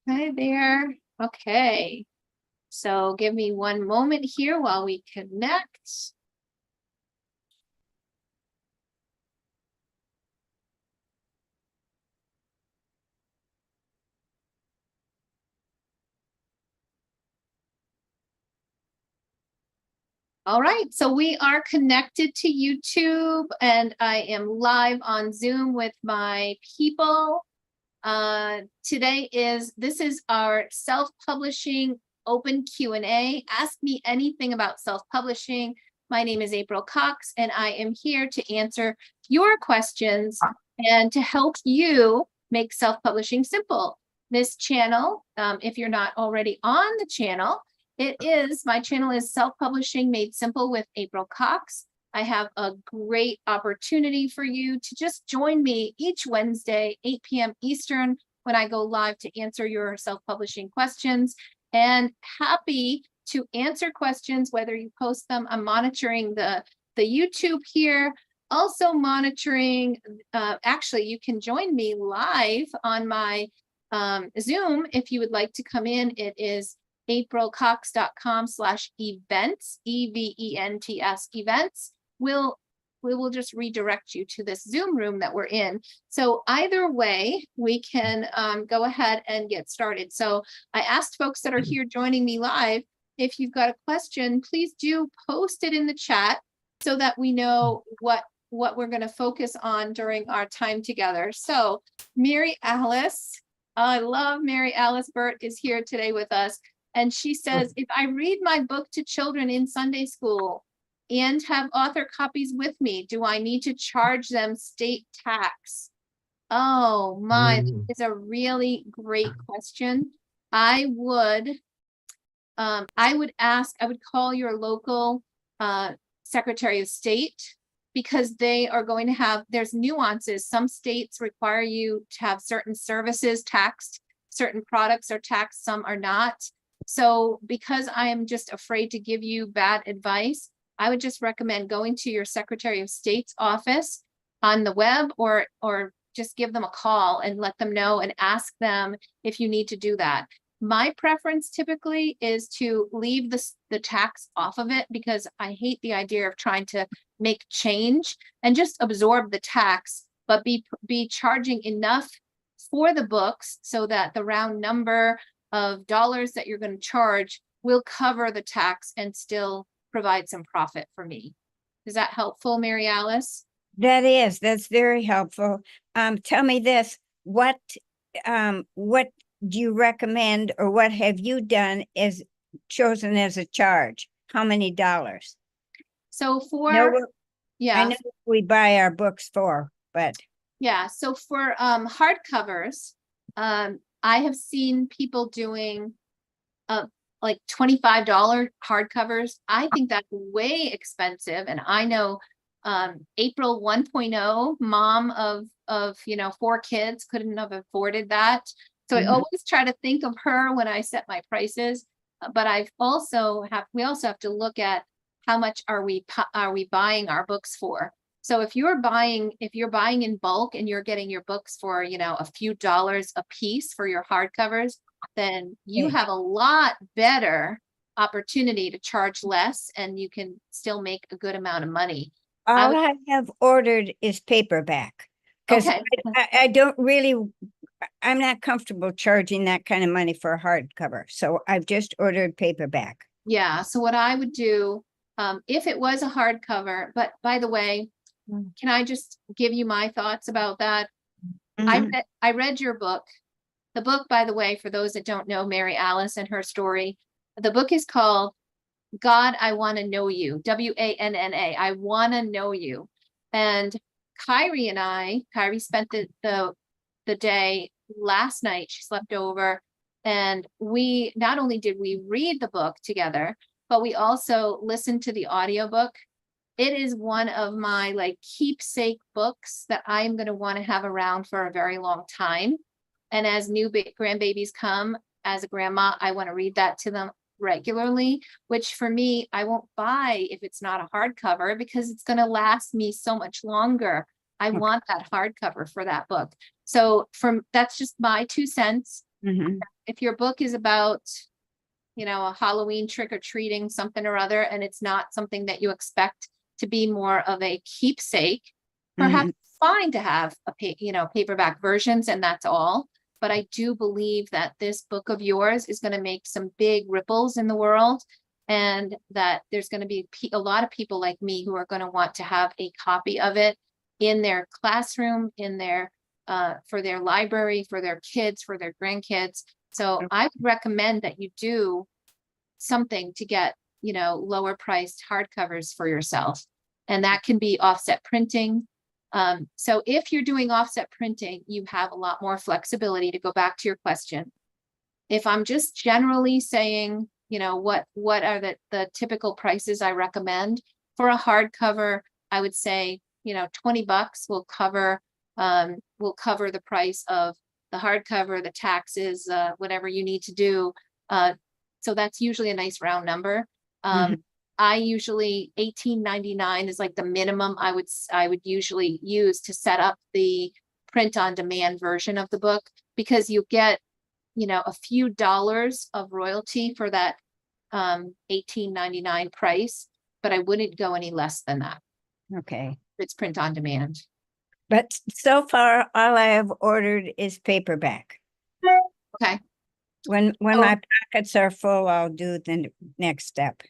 Hi there. Okay. So give me one moment here while we connect. All right, so we are connected to YouTube and I am live on Zoom with my people. This is our self-publishing open Q&A. Ask me anything about self-publishing. My name is April Cox and I am here to answer your questions and to help you make self-publishing simple. This channel, if you're not already on the channel, my channel is Self-Publishing Made Simple with April Cox. I have a great opportunity for you to just join me each Wednesday, 8 p.m. Eastern, when I go live to answer your self-publishing questions. And happy to answer questions, whether you post them. I'm monitoring the YouTube here, also monitoring, actually, you can join me live on my Zoom if you would like to come in. It is aprilcox.com/events, EVENTS events. We will just redirect you to this Zoom room that we're in. So either way, we can go ahead and get started. So I asked folks that are here joining me live, if you've got a question, please do post it in the chat so that we know what we're going to focus on during our time together. So Mary Alice, I love Mary Alice Burt is here today with us. And she says, if I read my book to children in Sunday school and have author copies with me, do I need to charge them state tax? Oh my, it's a really great question. I would call your local Secretary of State, because they are going to have, there's nuances. Some states require you to have certain services taxed, certain products are taxed, some are not. So because I am just afraid to give you bad advice, I would just recommend going to your Secretary of State's office on the web, or just give them a call and let them know and ask them if you need to do that. My preference typically is to leave the tax off of it, because I hate the idea of trying to make change and just absorb the tax, but be charging enough for the books so that the round number of dollars that you're going to charge will cover the tax and still provide some profit for me. Is that helpful, Mary Alice? That's very helpful. Tell me this, what do you recommend, or what have you done is chosen as a charge? How many dollars? So for, I know we buy our books for, but. Yeah, so for hardcovers, I have seen people doing like $25 hardcovers. I think that's way expensive. And I know April 1.0, mom of 4 kids, couldn't have afforded that. So I always try to think of her when I set my prices. But we also have to look at how much are we buying our books for. So if you're buying in bulk and you're getting your books for, a few dollars a piece for your hardcovers, then you have a lot better opportunity to charge less, and you can still make a good amount of money. All I have ordered is paperback, because I don't really, I'm not comfortable charging that kind of money for a hardcover. So I've just ordered paperback. Yeah. So what I would do, if it was a hardcover, but by the way, can I just give you my thoughts about that? I read your book. The book, by the way, for those that don't know Mary Alice and her story, the book is called God, I Want to Know You, WANNA, I Want to Know You. And Kyrie spent the day last night. She slept over, and we not only did we read the book together, but we also listened to the audiobook. It is one of my keepsake books that I'm going to want to have around for a very long time. And as new grandbabies come, as a grandma, I want to read that to them regularly, which for me, I won't buy if it's not a hardcover, because it's going to last me so much longer. I want that hardcover for that book. So that's just my 2 cents. Mhm. If your book is about, you know, a Halloween trick or treating, something or other, and it's not something that you expect to be more of a keepsake, perhaps Mhm. it's fine to have you know, paperback versions, and that's all. But I do believe that this book of yours is going to make some big ripples in the world, and that there's going to be a lot of people like me who are going to want to have a copy of it in their classroom, in their for their library, for their kids, for their grandkids. So I would recommend that you do something to get, you know, lower priced hardcovers for yourself. And that can be offset printing. So if you're doing offset printing, you have a lot more flexibility, to go back to your question. If I'm just generally saying, you know, what are the typical prices I recommend for a hardcover, I would say, you know, $20 will cover the price of the hardcover, the taxes, whatever you need to do. So that's usually a nice round number. Mhm. I usually $18.99 is like the minimum I would usually use to set up the print on demand version of the book, because you get, you know, a few dollars of royalty for that $18.99 price, but I wouldn't go any less than that. Okay. It's print on demand. But so far, all I have ordered is paperback. Okay. When Oh. my pockets are full, I'll do the next step.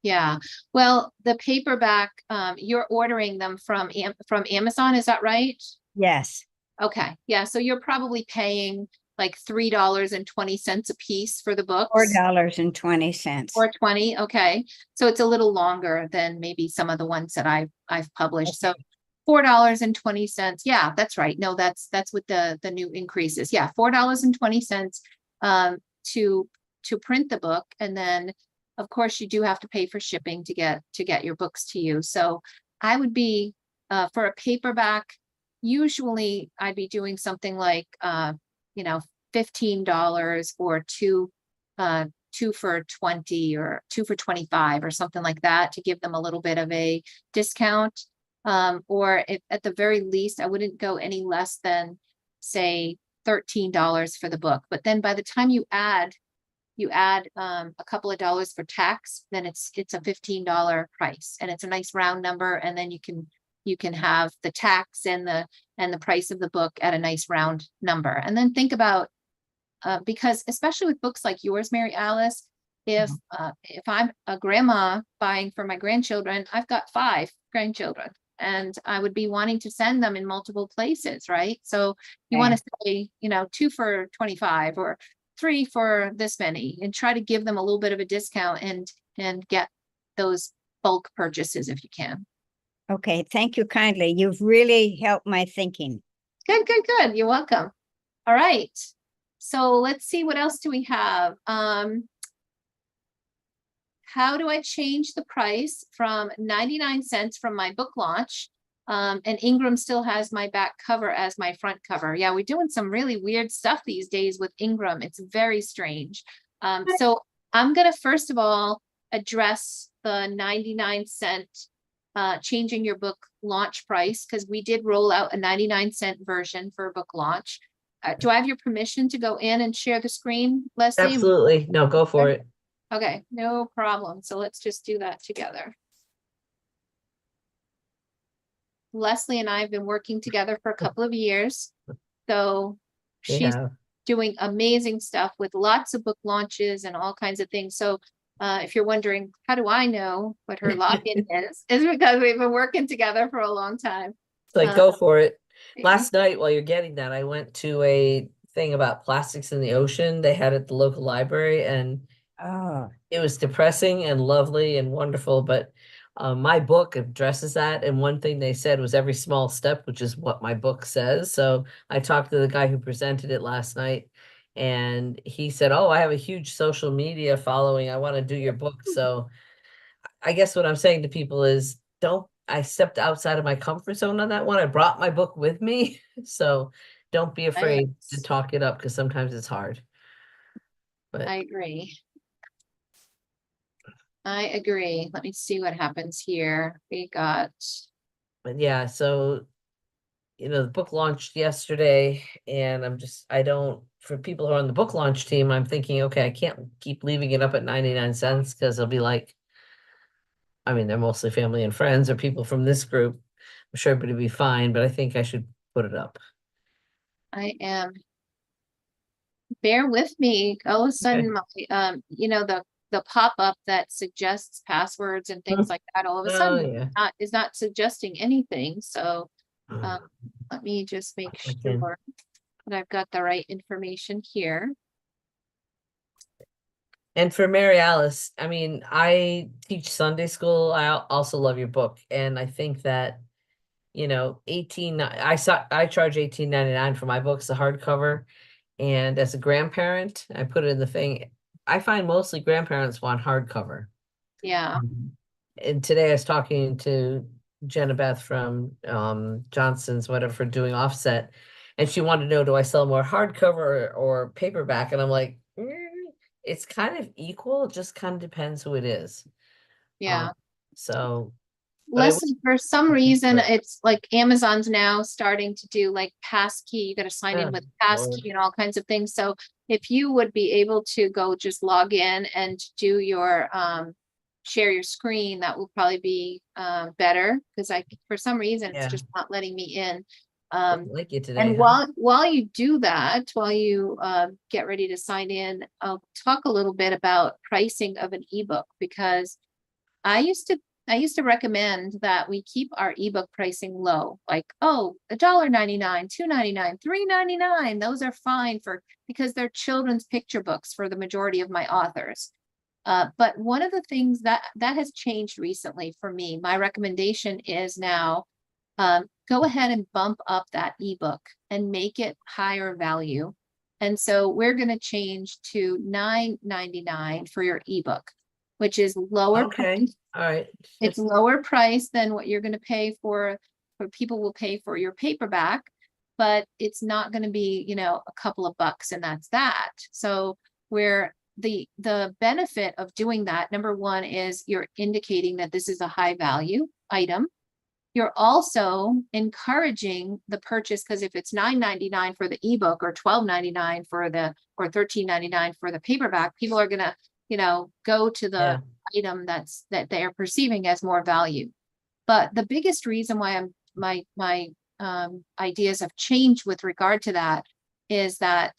Yeah. Well, the paperback, you're ordering them from Amazon, is that right? Yes. Okay. Yeah. So you're probably paying like $3.20 a piece for the books. $4.20. Or 20. Okay. So it's a little longer than maybe some of the ones that I've published. So $4.20. Yeah, that's right. No, that's with the new increases. Yeah, $4.20 to print the book. And then of course you do have to pay for shipping to get your books to you. So I would be for a paperback, usually I'd be doing something like you know, $15 or two for 20 or 2 for 25 or something like that, to give them a little bit of a discount. Or if, at the very least, I wouldn't go any less than, say, $13 for the book. But then by the time you add a couple of dollars for tax, then it's a $15 price, and it's a nice round number. And then you can have the tax and the price of the book at a nice round number. And then think about, because especially with books like yours, Mary Alice, if I'm a grandma buying for my grandchildren, I've got 5 grandchildren, and I would be wanting to send them in multiple places, right? So you want to say, you know, 2 for 25 or 3 for this many, and try to give them a little bit of a discount and get those bulk purchases if you can. Okay, thank you kindly. You've really helped my thinking. Good, good, good. You're welcome. All right. So let's see, what else do we have? How do I change the price from 99 cents from my book launch? And Ingram still has my back cover as my front cover. Yeah, we're doing some really weird stuff these days with Ingram. It's very strange. So I'm gonna first of all address the 99 cent changing your book launch price, because we did roll out a 99 cent version for book launch. Do I have your permission to go in and share the screen, Leslie? Absolutely. No, go for it. Okay, no problem. So let's just do that together. Leslie and I have been working together for a couple of years. So she's Yeah. doing amazing stuff with lots of book launches and all kinds of things. So if you're wondering, how do I know what her login is because we've been working together for a long time. It's like, go for it. Okay. Last night while you're getting that, I went to a thing about plastics in the ocean. They had it at the local library, and Oh, it was depressing and lovely and wonderful. But my book addresses that. And one thing they said was every small step, which is what my book says. So I talked to the guy who presented it last night, and he said, "Oh, I have a huge social media following. I want to do your book." So I guess what I'm saying to people is, I stepped outside of my comfort zone on that one. I brought my book with me. So don't be afraid to talk it up, because sometimes it's hard. But I agree. I agree. Let me see what happens here. We got, but yeah, so the book launched yesterday, and I don't for people who are on the book launch team, I'm thinking, okay, I can't keep leaving it up at 99 cents because they'll be like, I mean, they're mostly family and friends or people from this group. I'm sure everybody will be fine, but I think I should put it up. I am. Bear with me. All of a sudden, my, the pop-up that suggests passwords and things like that, all of a Oh, sudden yeah. is not suggesting anything. So let me just make Okay. sure that I've got the right information here. And for Mary Alice, I mean, I teach Sunday school. I also love your book. And I think that, you know, I charge $18.99 for my books, the hardcover. And as a grandparent, I put it in the thing. I find mostly grandparents want hardcover. Yeah. And today I was talking to Jenna Beth from Johnson's, whatever, for doing offset. And she wanted to know, do I sell more hardcover or paperback? And I'm like, it's kind of equal. It just kind of depends who it is. Yeah. So, but Listen, for some reason, it's like Amazon's now starting to do like passkey. You got to sign in with passkey and all kinds of things. So if you would be able to go just log in and do your share your screen, that will probably be better, because for some reason it's just not letting me in. like it today, And huh? while you do that, while you get ready to sign in, I'll talk a little bit about pricing of an ebook, because I used to recommend that we keep our ebook pricing low, like, oh, $1.99, $2.99, $3.99. Those are fine because they're children's picture books for the majority of my authors. But one of the things that has changed recently for me, my recommendation is now go ahead and bump up that ebook and make it higher value. And so we're going to change to $9.99 for your ebook, which is lower. Okay. Price. All right. It's lower price than what you're going to pay for people will pay for your paperback, but it's not going to be, a couple of bucks and that's that. So where the benefit of doing that, number one, is you're indicating that this is a high value item. You're also encouraging the purchase, because if it's $9.99 for the ebook or $12.99 or $13.99 for the paperback, people are gonna, go to the item that they are perceiving as more value. But the biggest reason why my ideas have changed with regard to that is that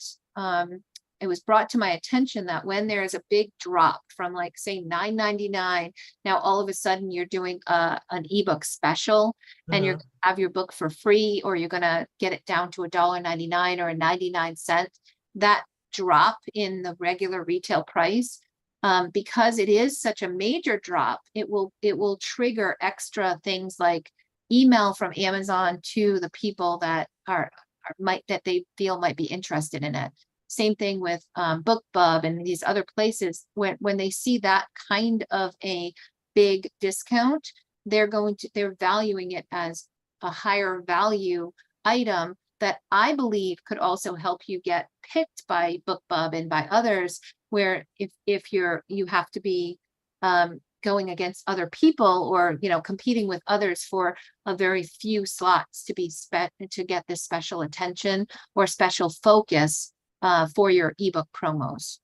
it was brought to my attention that when there is a big drop from, like, say, $9.99, now all of a sudden you're doing an ebook special and you're gonna have your book for free, or you're going to get it down to $1.99 or 99 cents. That drop in the regular retail price, because it is such a major drop, it will trigger extra things like email from Amazon to the people that that they feel might be interested in it. Same thing with BookBub and these other places. When they see that kind of a big discount, they're valuing it as a higher value item that I believe could also help you get picked by BookBub and by others, where if you have to be going against other people, or competing with others for a very few slots to get this special attention or special focus for your ebook promos.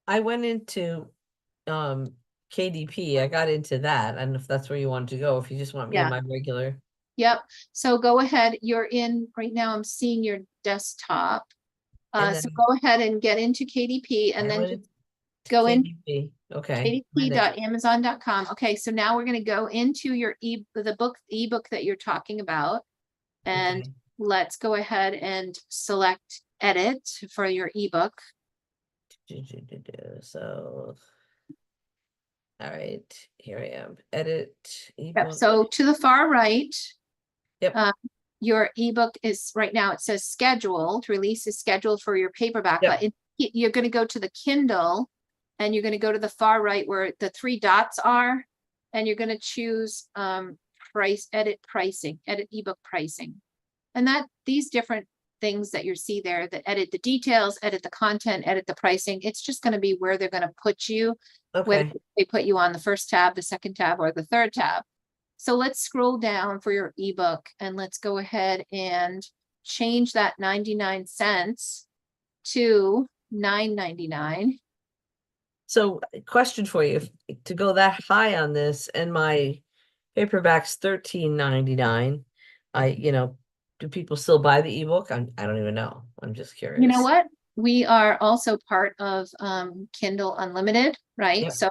I went into KDP. I got into that. I don't know if that's where you want to go, if you just want me in my regular. Yep. So go ahead. You're in right now. I'm seeing your desktop. So go ahead and get into KDP, and then just go in Okay. KDP.amazon.com. Okay. So now we're going to go into your ebook that you're talking about, and let's go ahead and select edit for your ebook. So, all right, here I am. Edit ebook. Yep. So to the far right, Yep. Your ebook is right now, it says scheduled, release is scheduled for your paperback, but you're going to go to the Kindle, and you're going to go to the far right where the 3 dots are, and you're going to choose edit ebook pricing. And these different things that you see there, that edit the details, edit the content, edit the pricing, it's just going to be where they're going to put you, whether they put you on the first tab, the second tab, or the third tab. So let's scroll down for your ebook, and let's go ahead and change that 99 cents to $9.99. So question for you, to go that high on this and my paperback's $13.99, do people still buy the ebook? I don't even know. I'm just curious. You know what? We are also part of Kindle Unlimited, right? Yep. So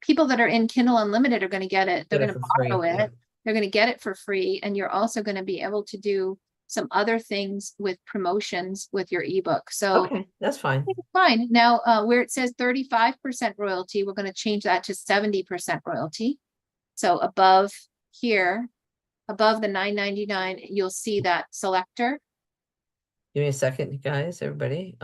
people that are in Kindle Unlimited are going to get it. They're Get it going to for free, borrow it. yeah. They're going to get it for free. And you're also going to be able to do some other things with promotions with your ebook. So Okay, that's fine. it's fine. Now, where it says 35% royalty, we're going to change that to 70% royalty. So above here, above the $9.99, you'll see that selector. Give me a second, you guys, everybody.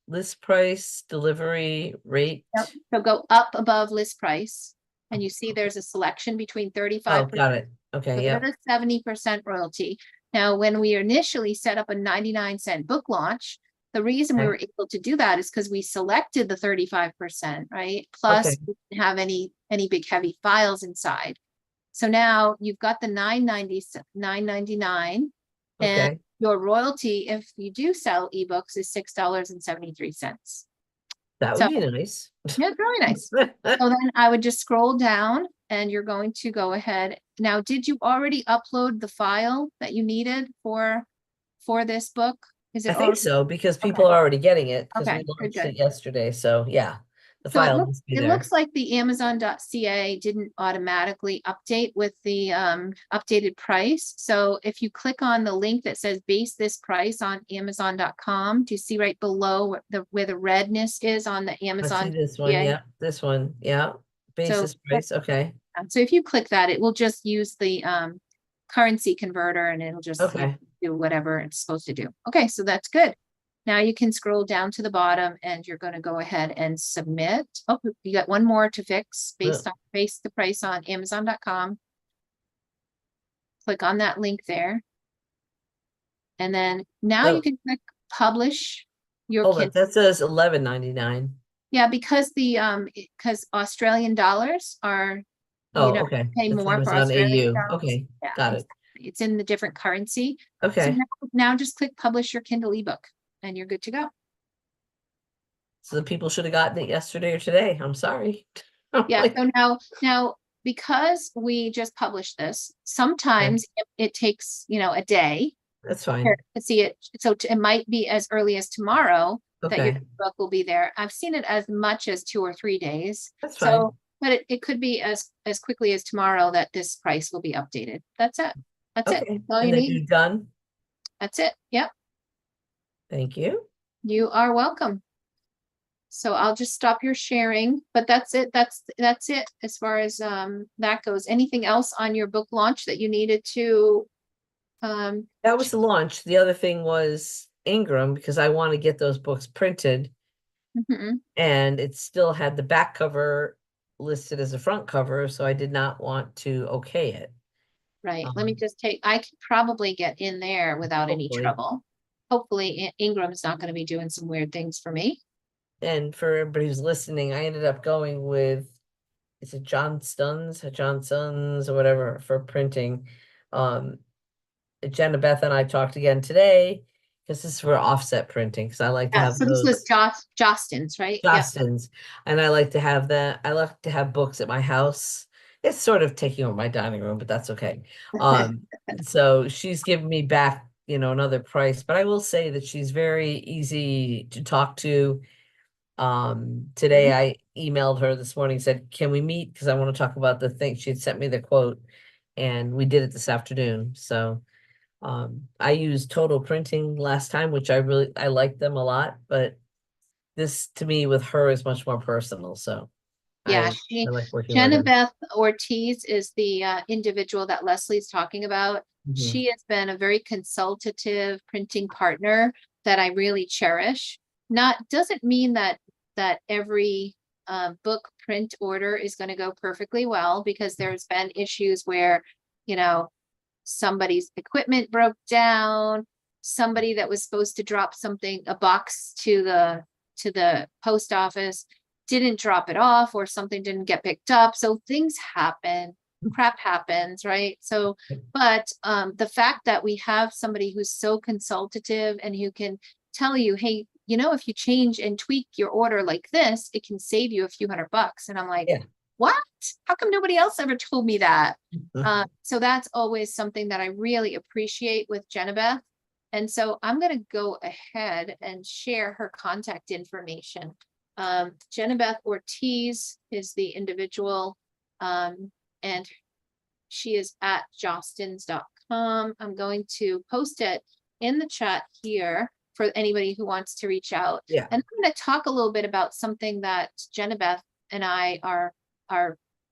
List price, delivery rate. Yep. So go up above list price, and you see there's a selection between 35%. Oh, got it. Okay, yeah. 70% royalty. Now, when we initially set up a 99-cent book launch, the reason we Okay. were able to do that is because we selected the 35%, right? Plus, Okay. we didn't have any big heavy files inside. So now you've got the $9.99, and Okay, your royalty, if you do sell ebooks, is $6.73. that So would be nice. yeah, it's really nice. So then I would just scroll down and you're going to go ahead. Now, did you already upload the file that you needed for this book? Is I it think already? so, because people are already getting it, because Okay, we good, launched good. it yesterday, so yeah. The So file must be it there. looks like the Amazon.ca didn't automatically update with the updated price. So if you click on the link that says base this price on Amazon.com, do you see right below where the redness is on the I see Amazon? this one, yeah, this one, yeah. Basis price, okay, So if you click that, it will just use the currency converter and it'll just okay. do whatever it's supposed to do. Okay, so that's good. Now you can scroll down to the bottom and you're going to go ahead and submit. Oh, you got one more to fix base the price on Amazon.com. Click on that link there. And then now you can click publish your Hold on, Kindle. that says $11.99. Yeah, because because Australian dollars are, Oh, okay. pay That's more for Amazon Australian AU. dollars. Okay, Yeah, got it. it's in the different currency. So Okay, now just click publish your Kindle ebook and you're good to go. so the people should have gotten it yesterday or today. I'm sorry. Yeah, so now because we just published this, sometimes it takes, a day That's fine. to see it. So it might be as early as tomorrow that your Okay, book will be there. I've seen it as much as 2 or 3 days. that's fine. So, but it could be as quickly as tomorrow that this price will be updated. That's it. That's it. Okay, That's all you and then need. you're done? That's it. Yep. Thank you. You are welcome. So I'll just stop your sharing, but that's it. That's it as far as that goes. Anything else on your book launch that you needed to? That was the launch. The other thing was Ingram, because I want to get those books printed, Mhm. and it still had the back cover listed as a front cover, so I did not want to okay it. Right. Let me just I could probably get in there without any Hopefully. trouble. Hopefully Ingram's not going to be doing some weird things for me. And for everybody who's listening, I ended up going with, is it Johnson's or whatever for printing. Jenna Beth and I talked again today, because this is for offset printing, because I like to Yeah, have so this was those Jostens, right? Yep. Jostens, and I like to have that. I like to have books at my house. It's sort of taking over my dining room, but that's okay. So she's given me back, another price, but I will say that she's very easy to talk to. Today I emailed her this morning, said, can we meet? Because I want to talk about the thing. She had sent me the quote, and we did it this afternoon. So I used Total Printing last time, which I liked them a lot, but this to me with her is much more personal. So Yeah, I like working with Jenna her. Beth Ortiz is the individual that Leslie's talking about. Mhm. She has been a very consultative printing partner that I really cherish. Doesn't mean that every book print order is going to go perfectly well, because there's been issues where, somebody's equipment broke down, somebody that was supposed to drop a box to the post office didn't drop it off, or something didn't get picked up. So things happen, crap happens, right? So, but the fact that we have somebody who's so consultative and who can tell you, hey, you know, if you change and tweak your order like this, it can save you a few $100. And I'm like, Yeah. what? How come nobody else ever told me that? Mhm. So that's always something that I really appreciate with Jenabeth. And so I'm going to go ahead and share her contact information. Jenabeth Ortiz is the individual, and she is at jostens.com. I'm going to post it in the chat here for anybody who wants to reach out. Yeah. And I'm going to talk a little bit about something that Jenabeth and I are,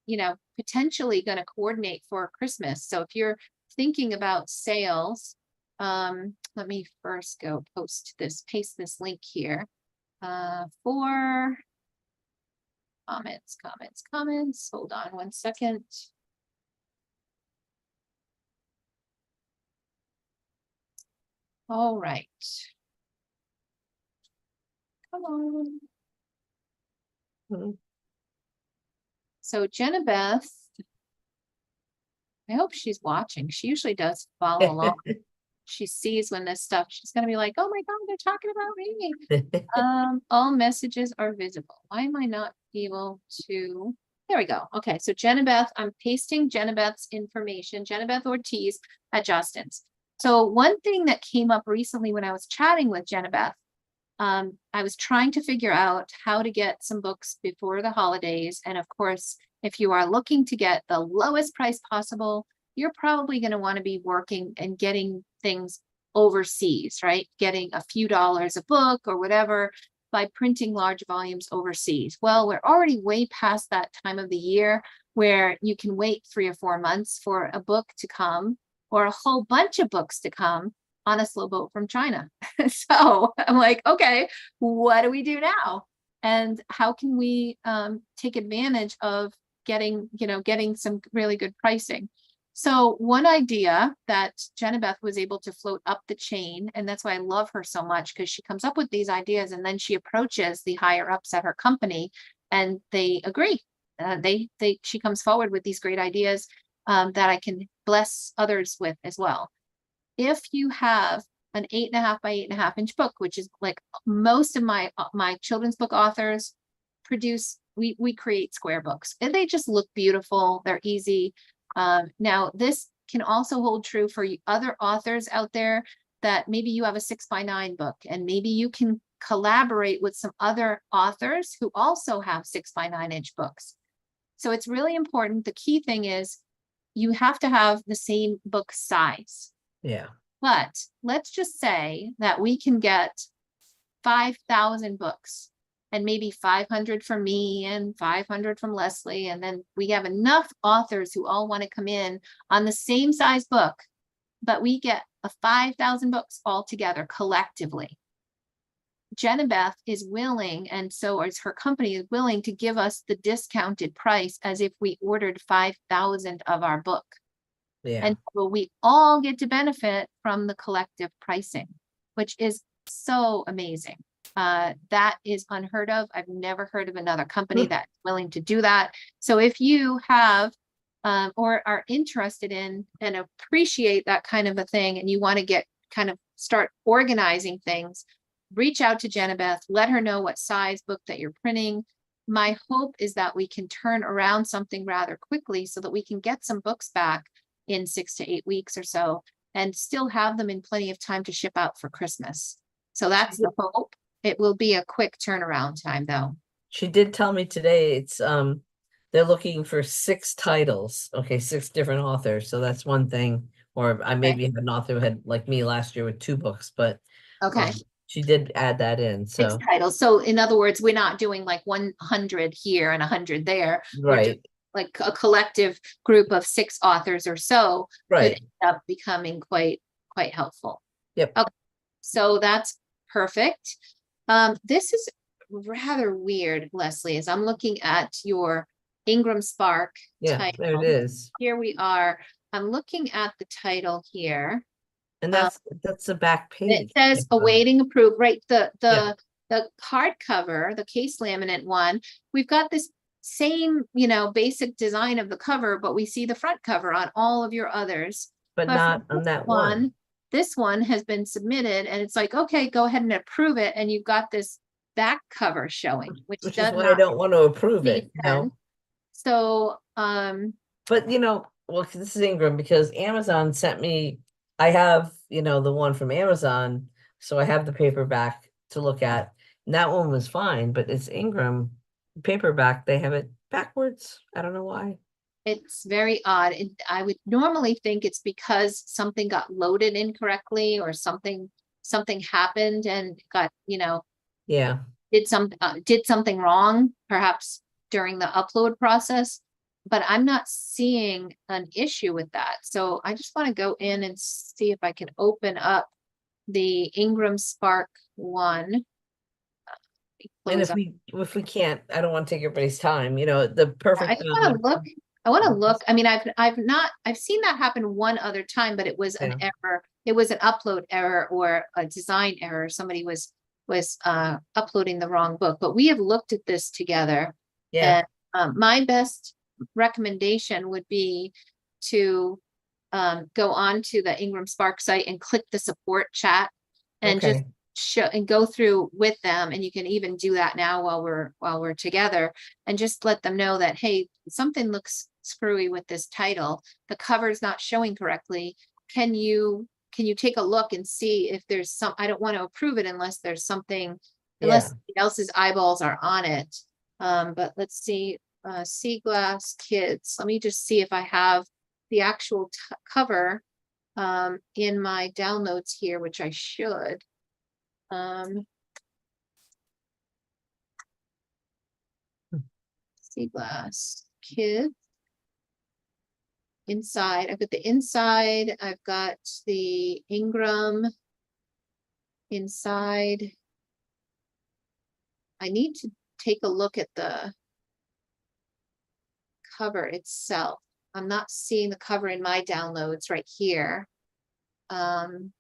you know, potentially going to coordinate for Christmas. So if you're thinking about sales, let me first go paste this link here, for comments. Hold on one second. All right. Come on. Mhm. So Jenabeth, I hope she's watching. She usually does follow along. She sees when this stuff, she's gonna be like, oh my God, they're talking about me. All messages are visible. Why am I not able to? There we go. Okay, so Jenabeth, I'm pasting Jenabeth's information, Jenabeth Ortiz at Justin's. So one thing that came up recently when I was chatting with Jenabeth, I was trying to figure out how to get some books before the holidays. And of course, if you are looking to get the lowest price possible, you're probably going to want to be working and getting things overseas, right? Getting a few dollars a book or whatever by printing large volumes overseas. Well, we're already way past that time of the year where you can wait 3 or 4 months for a book to come or a whole bunch of books to come on a slow boat from China. So I'm like, okay, what do we do now? And how can we take advantage of getting some really good pricing? So one idea that Jenabeth was able to float up the chain, and that's why I love her so much, because she comes up with these ideas and then she approaches the higher ups at her company and they agree. She comes forward with these great ideas that I can bless others with as well. If you have an 8.5 by 8.5 inch book, which is like most of my children's book authors produce, we create square books and they just look beautiful. They're easy. Now this can also hold true for other authors out there that maybe you have a 6x9 book and maybe you can collaborate with some other authors who also have 6x9 inch books. So it's really important. The key thing is you have to have the same book size. Yeah. But let's just say that we can get 5,000 books and maybe 500 from me and 500 from Leslie. And then we have enough authors who all want to come in on the same size book, but we get a 5,000 books all together collectively. Jenabeth is willing, and so is her company, is willing to give us the discounted price as if we ordered 5,000 of our book. Yeah. And so we all get to benefit from the collective pricing, which is so amazing. That is unheard of. I've never heard of another company that's willing to do that. So if you have or are interested in and appreciate that kind of a thing, and you want to start organizing things, reach out to Jenabeth, let her know what size book that you're printing. My hope is that we can turn around something rather quickly so that we can get some books back in 6 to 8 weeks or so, and still have them in plenty of time to ship out for Christmas. So that's the hope. It will be a quick turnaround time though. She did tell me today it's they're looking for 6 titles. Okay, 6 different authors. So that's one thing. Or I maybe have an author who had, like me last year, with 2 books, but Okay. She did add that in. 6 So titles. So in other words, we're not doing like 100 here and 100 there. We're right. just like a collective group of 6 authors or so Right. could end up becoming quite helpful. Yep. Okay. So that's perfect. This is rather weird, Leslie, as I'm looking at your Ingram Spark Yeah, title. there it is. Here we are. I'm looking at the title here. And that's the back page. It says Yeah. awaiting approval, right? Yeah. The hardcover, the case laminate one, we've got this same, basic design of the cover, but we see the front cover on all of your others. But not on that one. This one has been submitted and it's like, okay, go ahead and approve it. And you've got this back cover showing, which Which does is why I not don't want to approve make it, you sense. know? So, But well, this is Ingram because Amazon sent me, I have, the one from Amazon, so I have the paperback to look at. And that one was fine, but it's Ingram paperback. They have it backwards. I don't know why. it's very odd. I would normally think it's because something got loaded incorrectly or something happened and got, Yeah. did something wrong, perhaps during the upload process. But I'm not seeing an issue with that. So I just want to go in and see if I can open up the Ingram Spark one. And Close up. if we can't, I don't want to take everybody's time, the perfect. I just want to look. I want to look. I mean, I've seen that happen one other time, but it was an error. It was an upload error or a design error. Somebody was uploading the wrong book, but we have looked at this together. Yeah. And my best recommendation would be to go on to the Ingram Spark site and click the support chat and just Okay. show and go through with them. And you can even do that now while we're together and just let them know that, hey, something looks screwy with this title. The cover's not showing correctly. Can you take a look and see if there's I don't want to approve it unless there's something, unless somebody else's eyeballs are on it. But let's see, Sea Glass Kids. Let me just see if I have the actual cover in my downloads here, which I should. Sea Glass Kids. Inside, I've got the inside, I've got the Ingram inside. I need to take a look at the cover itself. I'm not seeing the cover in my downloads right here. While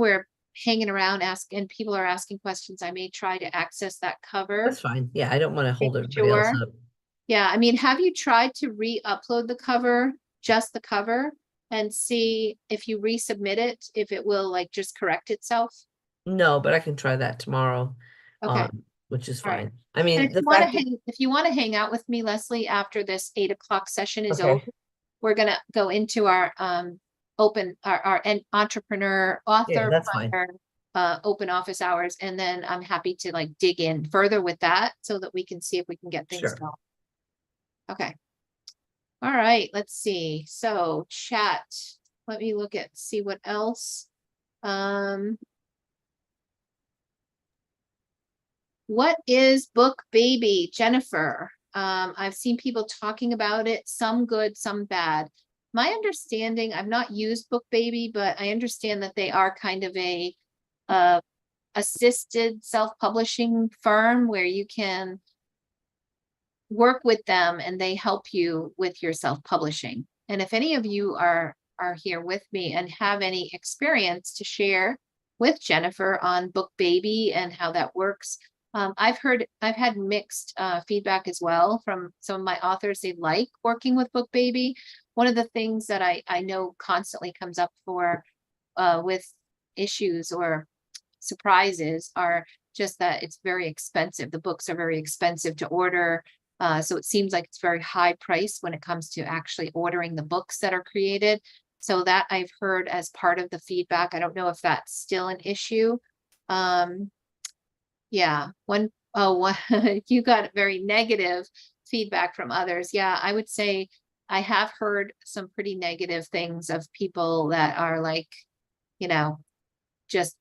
we're hanging around and people are asking questions, I may try to access that cover. That's fine. Yeah, I don't want to hold everybody else up. Yeah, I mean, have you tried to re-upload the cover, just the cover, and see if you resubmit it, if it will like just correct itself? No, but I can try that tomorrow. Okay. Which is All right. fine. I mean, And if you want to hang out with me, Leslie, after this 8 o'clock session is over, we're gonna go into our our entrepreneur author that's fine. open office hours, and then I'm happy to like dig in further with that so that we can see if we can get things going. Okay. All right, let's see. So chat, let me see what else. What is Book Baby, Jennifer? I've seen people talking about it, some good, some bad. My understanding, I've not used Book Baby, but I understand that they are kind of a assisted self-publishing firm where you can work with them and they help you with your self-publishing. And if any of you are here with me and have any experience to share with Jennifer on Book Baby and how that works, I've had mixed feedback as well from some of my authors. They like working with Book Baby. One of the things that I know constantly comes up with issues or surprises are just that it's very expensive. The books are very expensive to order. So it seems like it's very high price when it comes to actually ordering the books that are created. So that I've heard as part of the feedback. I don't know if that's still an issue. Yeah, you got very negative feedback from others. Yeah, I would say I have heard some pretty negative things of people that are like, just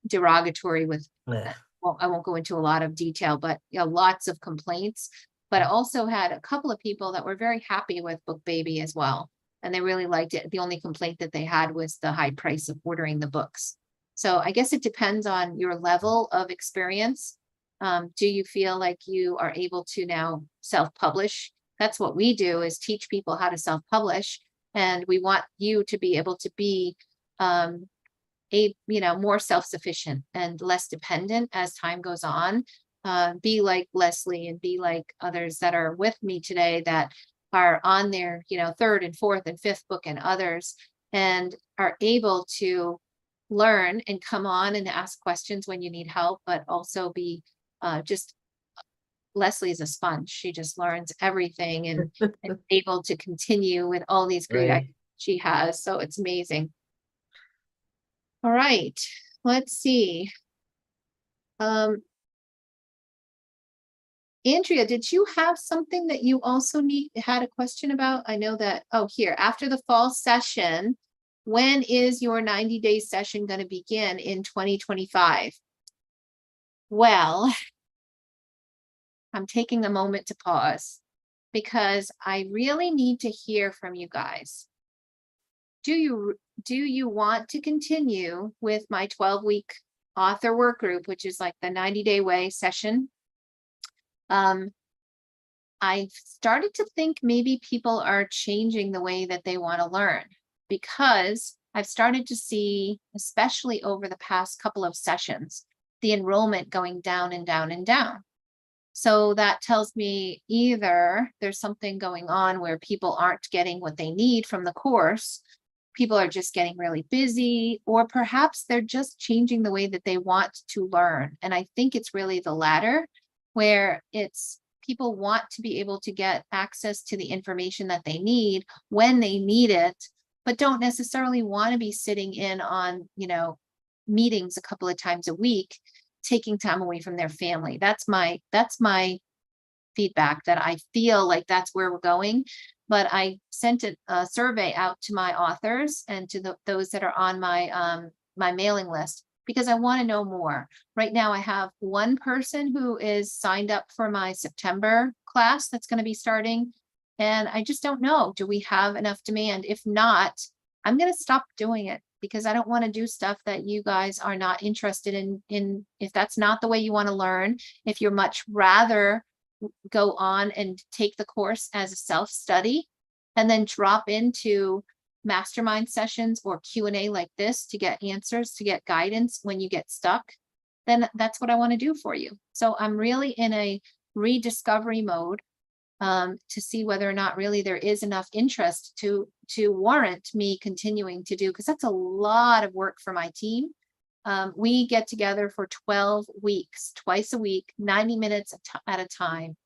derogatory with, well, I won't go into a lot of detail, but lots of complaints. But I also had a couple of people that were very happy with Book Baby as well. And they really liked it. The only complaint that they had was the high price of ordering the books. So I guess it depends on your level of experience. Do you feel like you are able to now self-publish? That's what we do, is teach people how to self-publish. And we want you to be able to be more self-sufficient and less dependent as time goes on. Be like Leslie and be like others that are with me today that are on their, third and fourth and fifth book and others. and are able to learn and come on and ask questions when you need help, but also be just Leslie is a sponge. She just learns everything and able to continue with all these great Right. ideas she has. So it's amazing. All right, let's see. Andrea, did you have something that you also had a question about? I know that, oh, here, after the fall session, when is your 90-day session going to begin in 2025? Well, I'm taking a moment to pause because I really need to hear from you guys. Do you want to continue with my 12-week author work group, which is like the 90-day way session? I've started to think maybe people are changing the way that they want to learn, because I've started to see, especially over the past couple of sessions, the enrollment going down and down and down. So that tells me either there's something going on where people aren't getting what they need from the course, people are just getting really busy, or perhaps they're just changing the way that they want to learn. And I think it's really the latter, where it's people want to be able to get access to the information that they need when they need it, but don't necessarily want to be sitting in on, meetings a couple of times a week, taking time away from their family. That's my feedback, that I feel like that's where we're going. But I sent a survey out to my authors and to those that are on my my mailing list, because I want to know more. Right now, I have one person who is signed up for my September class that's going to be starting. And I just don't know, do we have enough demand? If not, I'm going to stop doing it, because I don't want to do stuff that you guys are not interested in. If that's not the way you want to learn, if you're much rather go on and take the course as a self-study and then drop into mastermind sessions or Q&A like this to get answers, to get guidance when you get stuck, then that's what I want to do for you. So I'm really in a rediscovery mode to see whether or not really there is enough interest to warrant me continuing to do, because that's a lot of work for my team. We get together for 12 weeks, twice a week, 90 minutes at a time.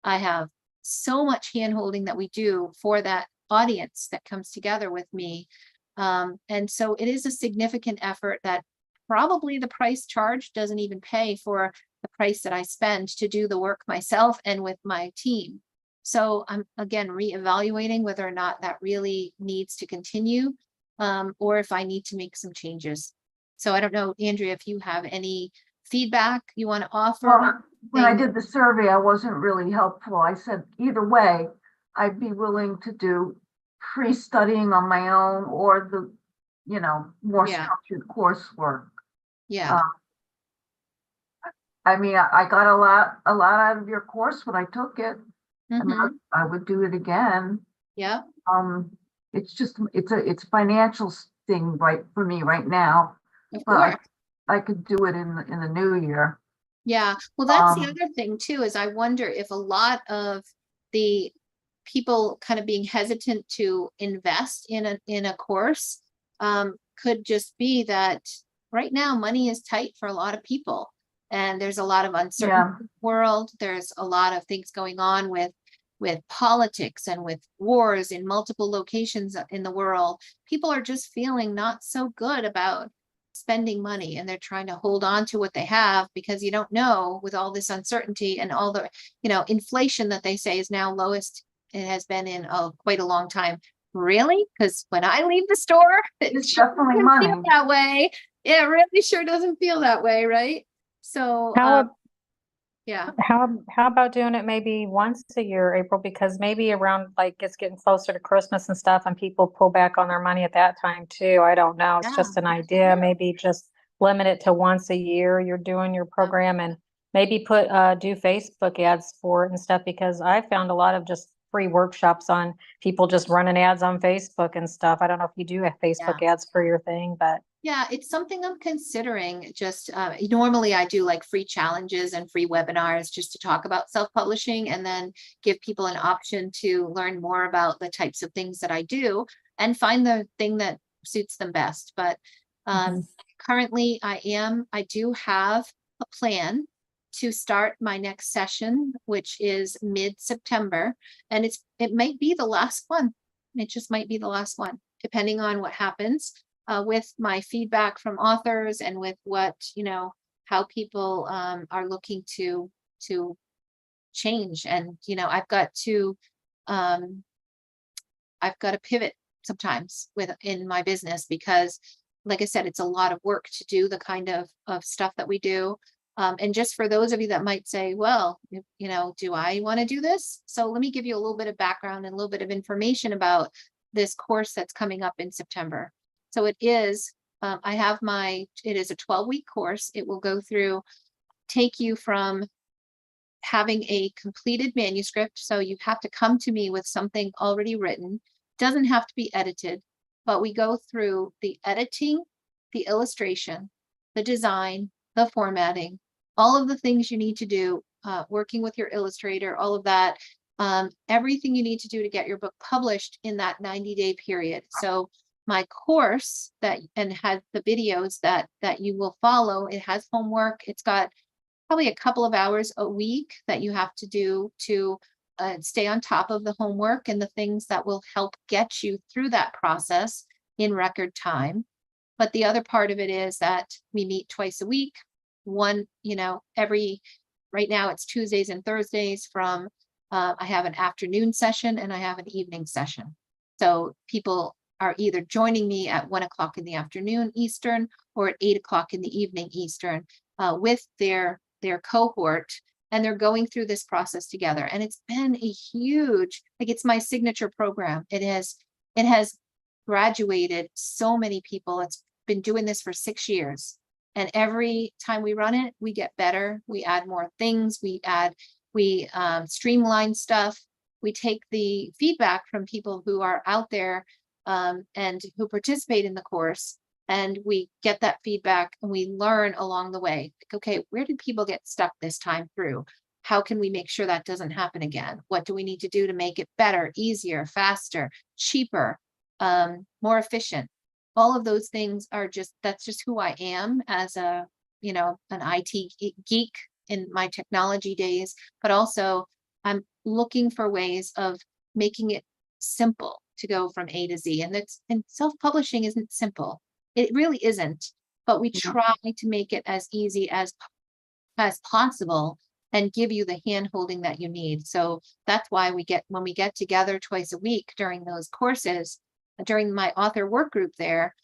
I have so much hand-holding that we do for that audience that comes together with me. And so it is a significant effort that probably the price charged doesn't even pay for the price that I spend to do the work myself and with my team. So I'm, again, reevaluating whether or not that really needs to continue, or if I need to make some changes. So I don't know, Andrea, if you have any feedback you want to offer. Well, when I did the survey, I wasn't really helpful. I said, either way, I'd be willing to do free studying on my own, or the, more structured coursework. Yeah. I mean, I got a lot out of your course when I took it. I mean, I would do it again. Yeah. It's just, it's a financial thing right for me right now. Of course. I could do it in the new year. Yeah. Well, that's the other thing too, is I wonder if a lot of the people kind of being hesitant to invest in a course could just be that right now money is tight for a lot of people, and there's a lot of uncertainty in the world. There's a lot of things going on with politics and with wars in multiple locations in the world. People are just feeling not so good about spending money, and they're trying to hold on to what they have, because you don't know, with all this uncertainty and all the inflation that they say is now lowest it has been in quite a long time. Really? Because when I leave the store, it's definitely money. Feel that way. It really sure doesn't feel that way, right? So yeah. How about doing it maybe once a year, April? Because maybe around, like, it's getting closer to Christmas and stuff, and people pull back on their money at that time too. I don't know. It's just an idea. Maybe just limit it to once a year. You're doing your program, and maybe do Facebook ads for it and stuff, because I found a lot of just free workshops on people just running ads on Facebook and stuff. I don't know if you do have Facebook ads for your thing, but yeah, it's something I'm considering. Just normally I do like free challenges and free webinars just to talk about self-publishing, and then give people an option to learn more about the types of things that I do. and find the thing that suits them best. But currently I do have a plan to start my next session, which is mid-September, and it might be the last one. It just might be the last one, depending on what happens with my feedback from authors and with what, how people are looking to change. And, I've got to pivot sometimes in my business, because like I said, it's a lot of work to do the kind of stuff that we do. And just for those of you that might say, well, do I want to do this? So let me give you a little bit of background and a little bit of information about this course that's coming up in September. So it is, it is a 12-week course. It will take you from having a completed manuscript. So you have to come to me with something already written. Doesn't have to be edited, but we go through the editing, the illustration, the design, the formatting, all of the things you need to do, working with your illustrator, all of that, everything you need to do to get your book published in that 90-day period. So my course and has the videos that you will follow. It has homework. It's got probably a couple of hours a week that you have to do to stay on top of the homework and the things that will help get you through that process in record time. But the other part of it is that we meet twice a week. Right now it's Tuesdays and Thursdays from, I have an afternoon session and I have an evening session. So people are either joining me at 1 o'clock in the afternoon Eastern or at 8 o'clock in the evening Eastern with their cohort, and they're going through this process together. And it's been a huge, it's my signature program. It has graduated so many people. It's been doing this for 6 years. And every time we run it, we get better. We add more things. We streamline stuff. We take the feedback from people who are out there and who participate in the course, and we get that feedback and we learn along the way. Okay, where did people get stuck this time through? How can we make sure that doesn't happen again? What do we need to do to make it better, easier, faster, cheaper, more efficient? All of those things that's just who I am as an IT geek in my technology days, but also I'm looking for ways of making it simple to go from A to Z. And self-publishing isn't simple. It really isn't, but we try to make it as easy as possible and give you the hand holding that you need. So that's why when we get together twice a week during those courses, during my author work group there,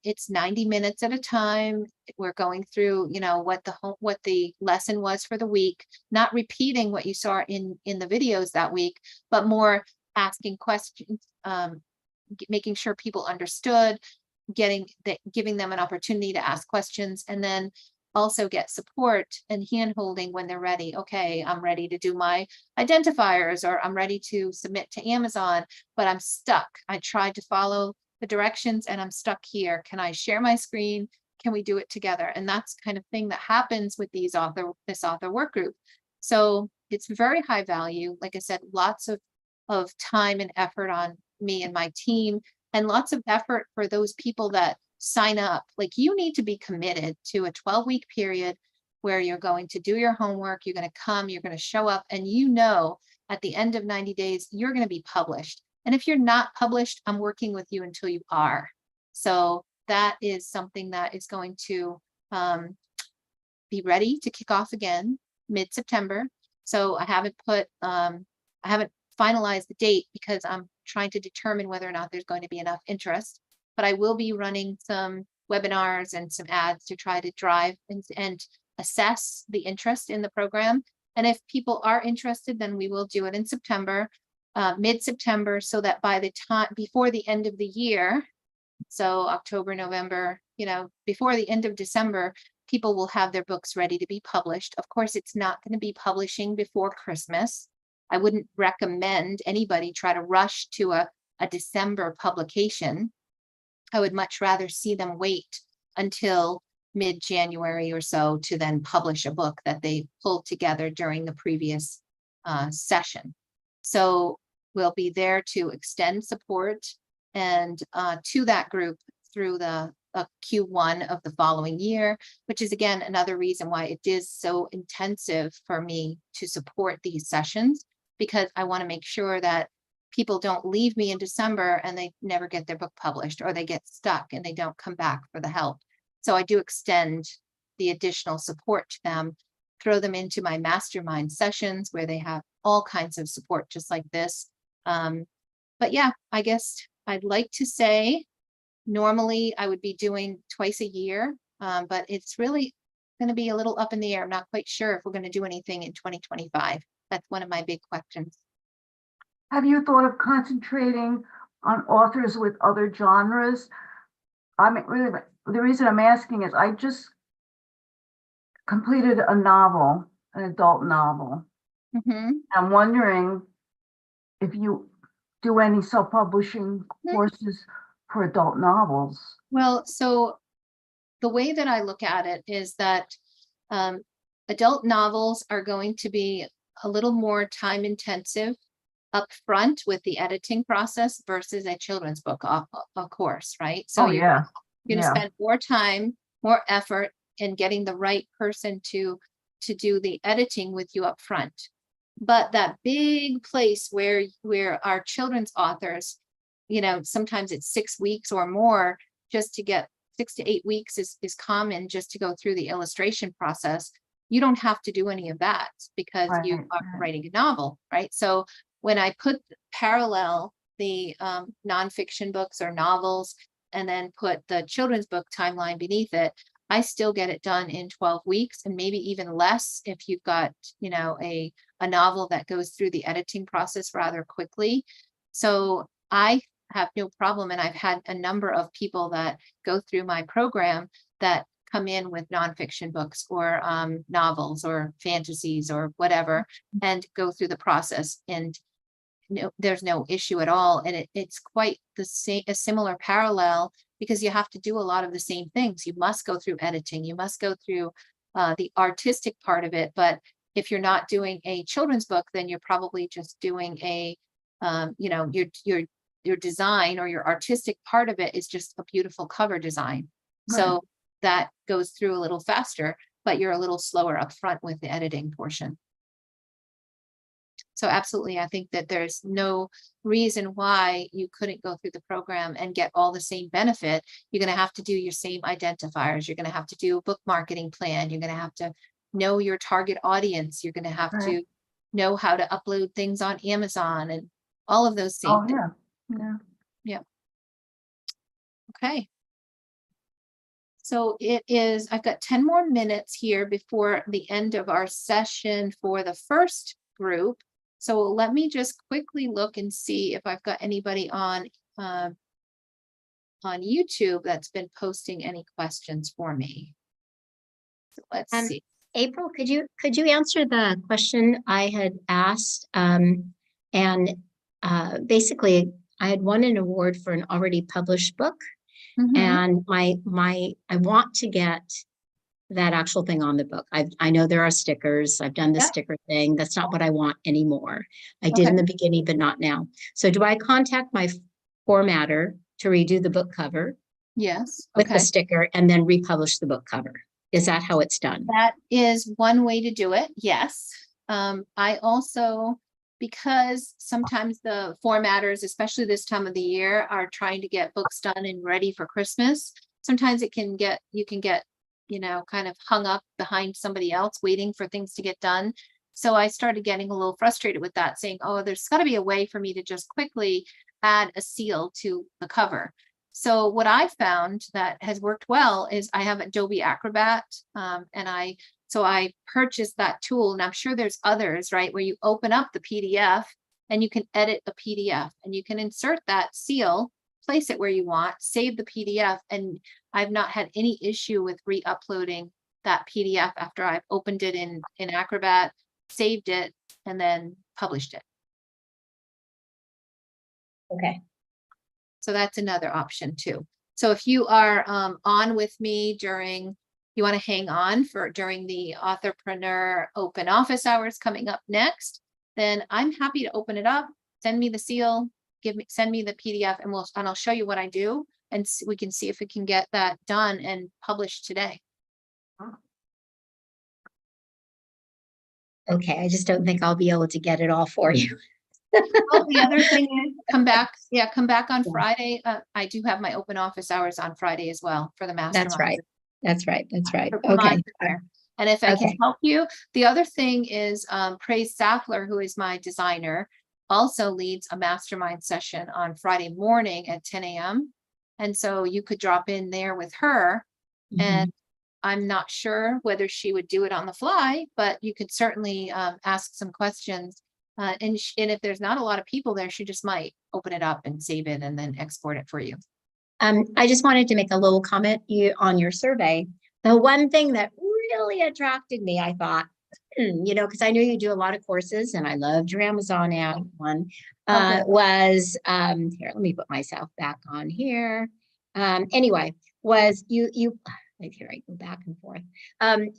it's 90 minutes at a time. We're going through, what the lesson was for the week, not repeating what you saw in the videos that week, but more asking questions, making sure people understood, giving them an opportunity to ask questions, and then also get support and hand holding when they're ready. Okay, I'm ready to do my identifiers, or I'm ready to submit to Amazon, but I'm stuck. I tried to follow the directions and I'm stuck here. Can I share my screen? Can we do it together? And that's kind of thing that happens with this author work group. So it's very high value. Like I said, lots of time and effort on me and my team, and lots of effort for those people that sign up. Like, you need to be committed to a 12-week period where you're going to do your homework, you're going to come, you're going to show up, and at the end of 90 days, you're going to be published. And if you're not published, I'm working with you until you are. So that is something that is going to be ready to kick off again mid-September. So I haven't finalized the date because I'm trying to determine whether or not there's going to be enough interest. But I will be running some webinars and some ads to try to drive and assess the interest in the program. And if people are interested, then we will do it in September, mid-September, so that by the time before the end of the year, so October, November, before the end of December, people will have their books ready to be published. Of course, it's not going to be publishing before Christmas. I wouldn't recommend anybody try to rush to a December publication. I would much rather see them wait until mid-January or so to then publish a book that they pulled together during the previous session. So we'll be there to extend support and to that group through the Q1 of the following year, which is again another reason why it is so intensive for me to support these sessions, because I want to make sure that people don't leave me in December and they never get their book published, or they get stuck and they don't come back for the help. So I do extend the additional support to them, throw them into my mastermind sessions where they have all kinds of support just like this. But yeah, I guess I'd like to say normally I would be doing twice a year, but it's really going to be a little up in the air. I'm not quite sure if we're going to do anything in 2025. That's one of my big questions. Have you thought of concentrating on authors with other genres? I mean, really, the reason I'm asking is I just completed a novel, an adult novel. I'm wondering if you do any self-publishing courses for adult novels. Well, so the way that I look at it is that adult novels are going to be a little more time intensive up front with the editing process versus a children's book, of course, right? So Oh, you're yeah. going to spend more time, more effort in getting the right person to do the editing with you up front. But that big place where our children's authors, you know, sometimes it's 6 weeks or more just to get 6 to 8 weeks is common just to go through the illustration process. You don't have to do any of that because you are writing a novel, right? So when I put parallel the nonfiction books or novels and then put the children's book timeline beneath it, I still get it done in 12 weeks and maybe even less if you've got, you know, a novel that goes through the editing process rather quickly. So I have no problem. And I've had a number of people that go through my program that come in with nonfiction books or novels or fantasies or whatever, and go through the process. And no, there's no issue at all. And it's quite the same, a similar parallel, because you have to do a lot of the same things. You must go through editing. You must go through the artistic part of it. But if you're not doing a children's book, then you're probably just doing a, you know, your design or your artistic part of it is just a beautiful cover design. So that goes through a little faster, but you're a little slower up front with the editing portion. So absolutely, I think that there's no reason why you couldn't go through the program and get all the same benefit. You're going to have to do your same identifiers. You're going to have to do a book marketing plan. You're going to have to know your target audience. You're going to have to know how to upload things on Amazon and all of those same things. Yeah. Okay. So it is, I've got 10 more minutes here before the end of our session for the first group. So let me just quickly look and see if I've got anybody on YouTube that's been posting any questions for me. So let's see. April, could you answer the question I had asked? Basically, I had won an award for an already published book, and I want to get that actual thing on the book. I know there are stickers. I've done the sticker thing. That's not what I want anymore. I did in the beginning, but not now. So do I contact my formatter to redo the book cover? Yes. With the sticker and then republish the book cover? Is that how it's done? That is one way to do it. Yes. I also, because sometimes the formatters, especially this time of the year, are trying to get books done and ready for Christmas. Sometimes you can get, you know, kind of hung up behind somebody else waiting for things to get done. So I started getting a little frustrated with that, saying, oh, there's got to be a way for me to just quickly add a seal to the cover. So what I found that has worked well is I have Adobe Acrobat, and I purchased that tool, and I'm sure there's others, right, where you open up the PDF and you can edit a PDF and you can insert that seal, place it where you want, save the PDF, and I've not had any issue with re-uploading that PDF after I've opened it in Acrobat, saved it, and then published it. Okay. So that's another option too. So if you are on with me you want to hang on during the Authorpreneur open office hours coming up next, then I'm happy to open it up, send me the seal, send me the PDF and I'll show you what I do and we can see if we can get that done and published today. Okay, I just don't think I'll be able to get it all for you. Oh, the other thing is come back on Yeah. Friday. I do have my open office hours on Friday as well for the mastermind. That's right. That's right. That's right. So come on Okay. there. And if I can Okay. help you, the other thing is Praise Sackler, who is my designer, also leads a mastermind session on Friday morning at 10 a.m. And so you could drop in there with her. Mhm. And I'm not sure whether she would do it on the fly, but you could certainly ask some questions. And if there's not a lot of people there, she just might open it up and save it and then export it for you. I just wanted to make a little comment on your survey. The one thing that really attracted me, I thought, because I know you do a lot of courses and I loved your Amazon ad one, was, here, let me put myself back on here. Anyway, was you, here I go back and forth.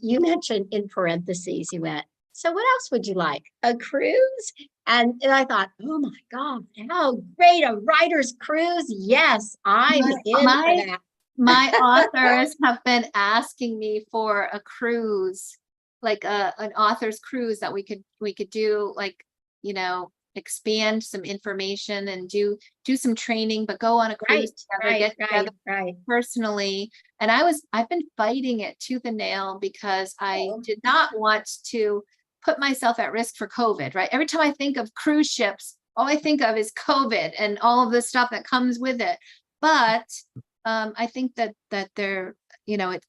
You mentioned in parentheses, you went, so what else would you like? A cruise? And I thought, oh my God, how great, a writer's cruise. Yes, I'm in for that. My authors have been asking me for a cruise, like an author's cruise that we could do, like, expand some information and do some training, but go on a cruise together, get together personally. And I've been fighting it tooth and nail because I did not want to put myself at risk for COVID, right? Every time I think of cruise ships, all I think of is COVID and all of the stuff that comes with it. But I think that they're,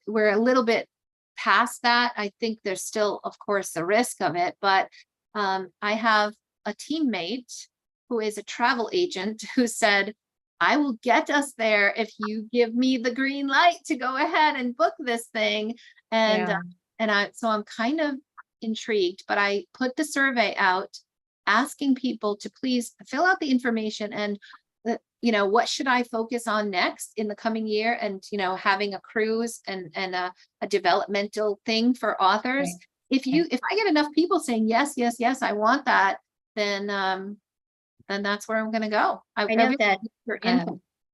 we're a little bit past that. I think there's still, of course, the risk of it, but I have a teammate who is a travel agent who said, I will get us there if you give me the green light to go ahead and book this thing. And so I'm kind of intrigued, but I put the survey out asking people to please fill out the information and what should I focus on next in the coming year, and having a cruise and a developmental thing for authors. If I get enough people saying yes, I want that, then that's where I'm going to go. I know that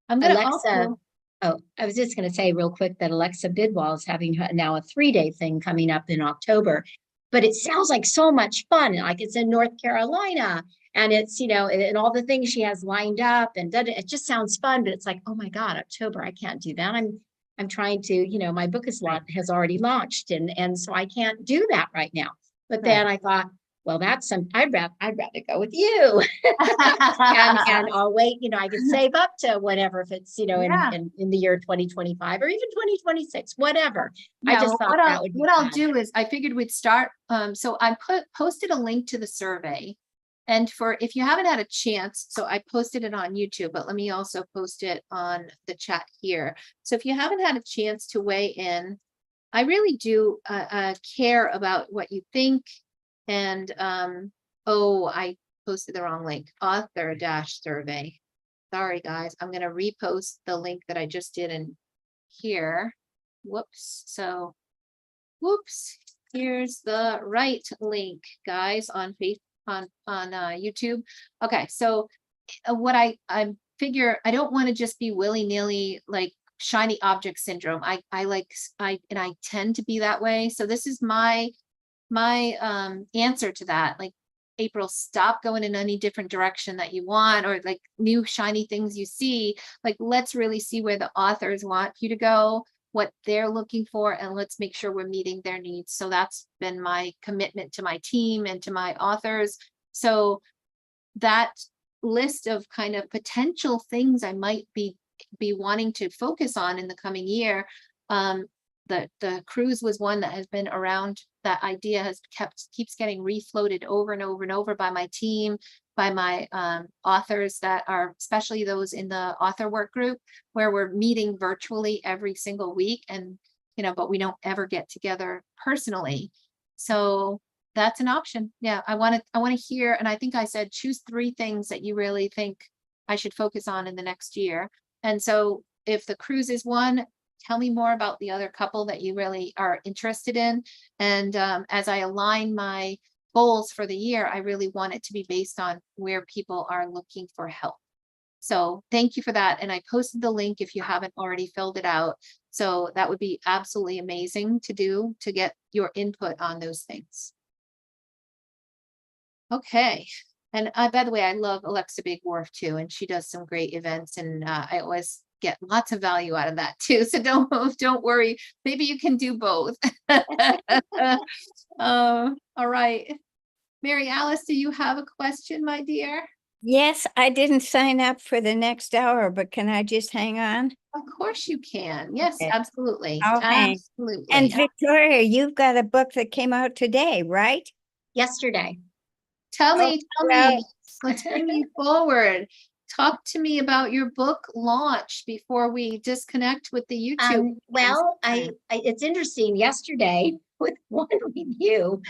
I'm going to Alexa. I was just going to say real quick that Alexa Bidwell is having now a 3-day thing coming up in October, but it sounds like so much fun. Like it's in North Carolina and it's, and all the things she has lined up and it just sounds fun, but it's like, oh my God, October, I can't do that. I'm trying to, my book has already launched and so I can't do that right now. But then I thought, well, I'd rather go with you. and I'll wait, I can save up to whatever, if it's, in the year 2025 or even 2026, whatever. I just thought that would be what I'll do is I figured we'd start. So I posted a link to the survey. And if you haven't had a chance, so I posted it on YouTube, but let me also post it on the chat here. So if you haven't had a chance to weigh in, I really do care about what you think. And I posted the wrong link, author-survey. Sorry, guys, I'm going to repost the link that I just did in here. Whoops. So, here's the right link, guys, on Facebook, on YouTube. Okay, so what I figure, I don't want to just be willy-nilly like shiny object syndrome. I tend to be that way. So this is my answer to that. Like, April, stop going in any different direction that you want, or like new shiny things you see. Like, let's really see where the authors want you to go, what they're looking for, and let's make sure we're meeting their needs. So that's been my commitment to my team and to my authors. So that list of kind of potential things I might be wanting to focus on in the coming year. The cruise was one that has been around. That idea keeps getting refloated over and over and over by my team, by my authors that are, especially those in the author work group, where we're meeting virtually every single week, and but we don't ever get together personally. So that's an option. Yeah, I want to hear, and I think I said choose 3 things that you really think I should focus on in the next year. And so if the cruise is one, tell me more about the other couple that you really are interested in. And as I align my goals for the year, I really want it to be based on where people are looking for help. So thank you for that. And I posted the link if you haven't already filled it out. So that would be absolutely amazing to do, to get your input on those things. Okay. And by the way, I love Alexa Big Wharf too, and she does some great events, and I always get lots of value out of that too. So don't worry. Maybe you can do both. All right. Mary Alice, do you have a question, my dear? Yes, I didn't sign up for the next hour, but can I just hang on? Of course you can. Yes, Okay. absolutely. I'll hang. Absolutely. And Victoria, you've got a book that came out today, right? Yesterday. Tell me, well- let's bring you forward. Talk to me about your book launch before we disconnect with the YouTube. Well, it's interesting. Yesterday with one review,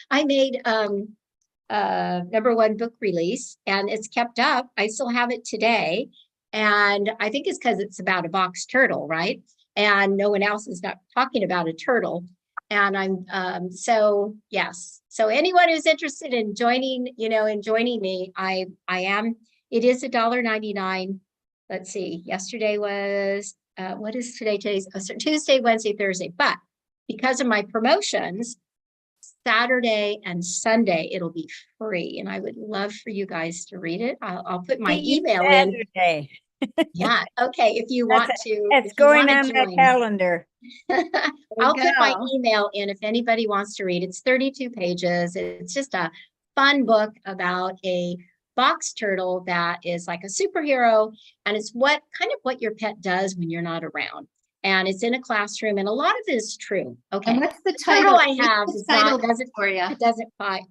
I made #1 book release, and it's kept up. I still have it today, and I think it's because it's about a box turtle, right? And no one else is not talking about a turtle. And I'm so yes. So anyone who's interested in joining me, I am. It is $1.99. Let's see. Yesterday was what is today? Today's Tuesday, Wednesday, Thursday. But because of my promotions, Saturday and Sunday, it'll be free. And I would love for you guys to read it. I'll put my email in. Saturday. Yeah. Okay. If you want to. It's if you going wanna on my join. calendar. I'll put my go. email in if anybody wants to read. It's 32 pages. It's just a fun book about a box turtle that is like a superhero, and it's what your pet does when you're not around. And it's in a classroom, and a lot of it is true. Okay. And what's the The title? turtle I have is not for you? it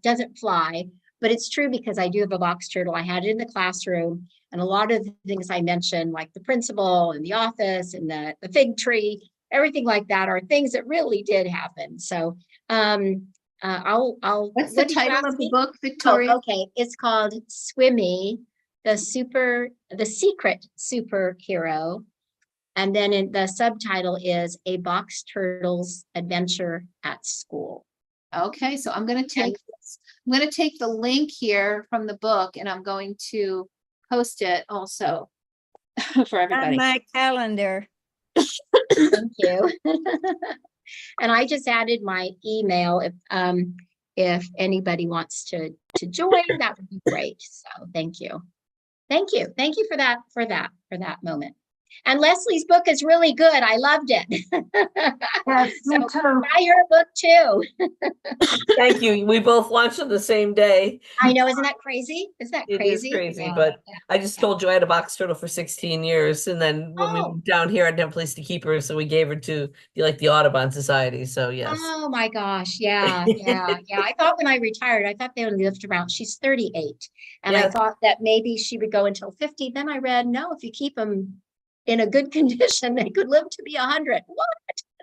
doesn't fly, but it's true because I do have a box turtle. I had it in the classroom, and a lot of the things I mentioned, like the principal and the office and the fig tree, everything like that, are things that really did happen. So I'll What's the what did you title ask of the me? book, Victoria? Oh, okay. It's called Swimmy, the secret superhero. And then the subtitle is A Box Turtle's Adventure at School. Okay, so I'm going to take this. I'm going to take the link here from the book, and I'm going to post it also for On everybody. my calendar. Thank you. And I just added my email if anybody wants to join, that would be great. So thank you. Thank you. Thank you for that moment. And Leslie's book is really good. I loved it. Yes, me So too. buy her book too. Thank you. We both launched on the same day. I know, isn't that crazy? Isn't that It crazy? is crazy, Yeah. but I just told you I had a box turtle for 16 years. And then when we Oh. moved down here, I didn't have a place to keep her. So we gave her to the Audubon Society. So yes. Oh my gosh. Yeah. I thought when I retired, I thought they only lived around, she's 38. And I Yes. thought that maybe she would go until 50. Then I read, no, if you keep them in a good condition, they could live to be 100. What?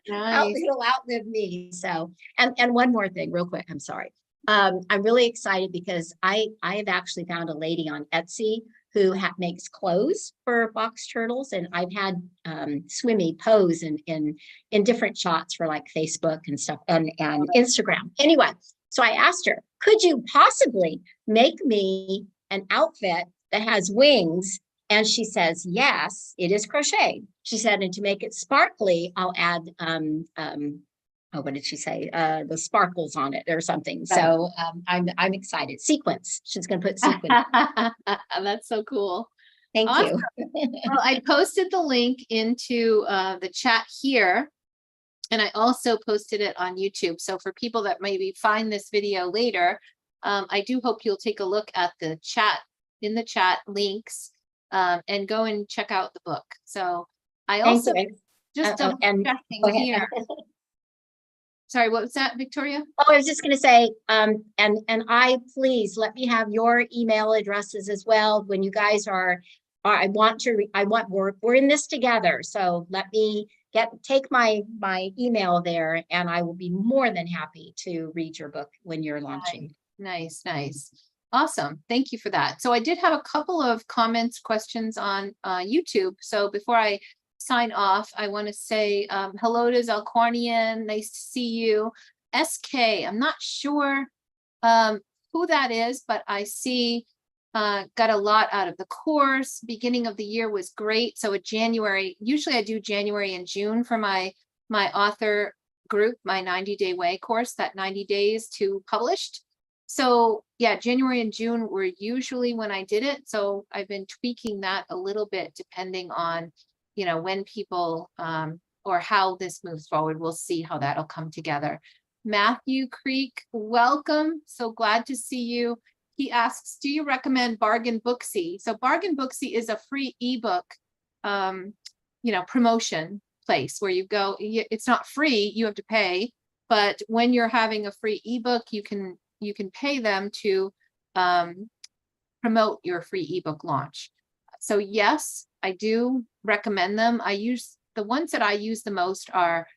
Nice. It'll outlive me. So, and one more thing real quick. I'm sorry. I'm really excited because I have actually found a lady on Etsy who makes clothes for box turtles, and I've had Swimmy pose in different shots for like Facebook and stuff and Instagram. Anyway, so I asked her, could you possibly make me an outfit that has wings? And she says, yes, it is crocheted. She said, and to make it sparkly, I'll add what did she say? The sparkles on it or something. So I'm excited. Sequins. She's going to put sequins. That's so cool. Thank Awesome. you. Well, I posted the link into the chat here, and I also posted it on YouTube. So for people that maybe find this video later, I do hope you'll take a look at the chat, in the chat links, and go and check out the book. So I also just double checking here. Sorry, what was that, Victoria? Oh, I was just going to say, and please let me have your email addresses as well. When you guys we're in this together. So let me take my email there, and I will be more than happy to read your book when you're launching. Nice. Awesome. Thank you for that. So I did have a couple of comments, questions on YouTube. So before I sign off, I want to say hello to Zalcornian. Nice to see you. SK, I'm not sure who that is, but I see got a lot out of the course. Beginning of the year was great. So at January, usually I do January and June for my author group, my 90-day way course, that 90 days to published. So yeah, January and June were usually when I did it. So I've been tweaking that a little bit depending on, you know, when people or how this moves forward. We'll see how that'll come together. Matthew Creek, welcome. So glad to see you. He asks, do you recommend Bargain Booksy? So Bargain Booksy is a free ebook, you know, promotion place where you go. It's not free, you have to pay, but when you're having a free ebook, you can pay them to promote your free ebook launch. So yes, I do recommend them. The ones that I use the most are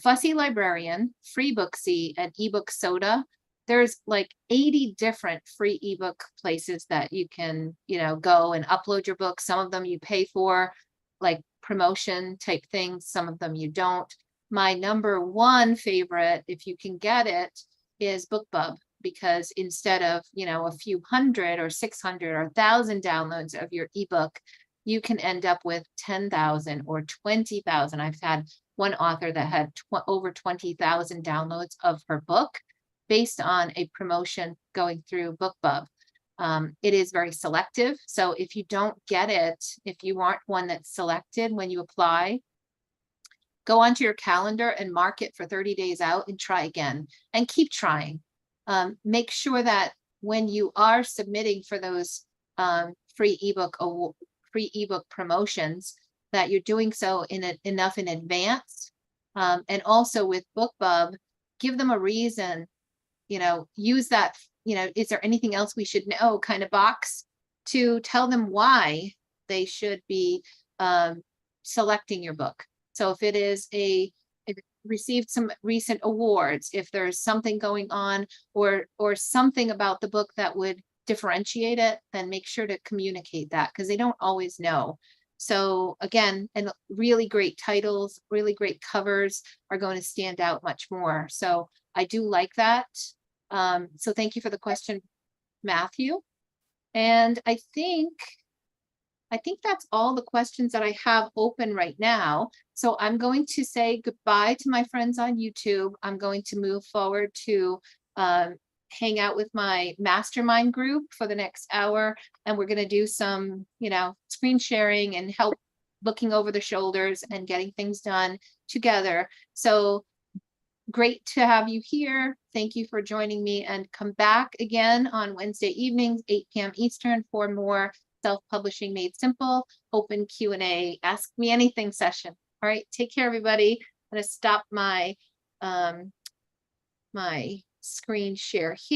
Fussy Librarian, Free Booksy, and eBook Soda. There's like 80 different free ebook places that you can, you know, go and upload your book. Some of them you pay for, like promotion type things. Some of them you don't. My number one favorite, if you can get it, is BookBub, because instead of, you know, a few hundred or 600 or 1,000 downloads of your ebook, you can end up with 10,000 or 20,000. I've had one author that had over 20,000 downloads of her book based on a promotion going through BookBub. It is very selective. So if you don't get it, if you aren't one that's selected when you apply, go onto your calendar and mark it for 30 days out and try again and keep trying. Make sure that when you are submitting for those free ebook promotions, that you're doing so enough in advance. And also with BookBub, give them a reason, you know, use that, you know, is there anything else we should know kind of box to tell them why they should be selecting your book. So if it is it received some recent awards, if there's something going on or something about the book that would differentiate it, then make sure to communicate that, because they don't always know. So again, and really great titles, really great covers are going to stand out much more. So I do like that. So thank you for the question, Matthew. And I think that's all the questions that I have open right now. So I'm going to say goodbye to my friends on YouTube. I'm going to move forward to hang out with my mastermind group for the next hour. And we're going to do some, you know, screen sharing and help looking over the shoulders and getting things done together. So great to have you here. Thank you for joining me, and come back again on Wednesday evenings, 8 p.m. Eastern, for more Self-Publishing Made Simple, open Q&A, ask me anything session. All right, take care, everybody. I'm going to stop my, my screen share here.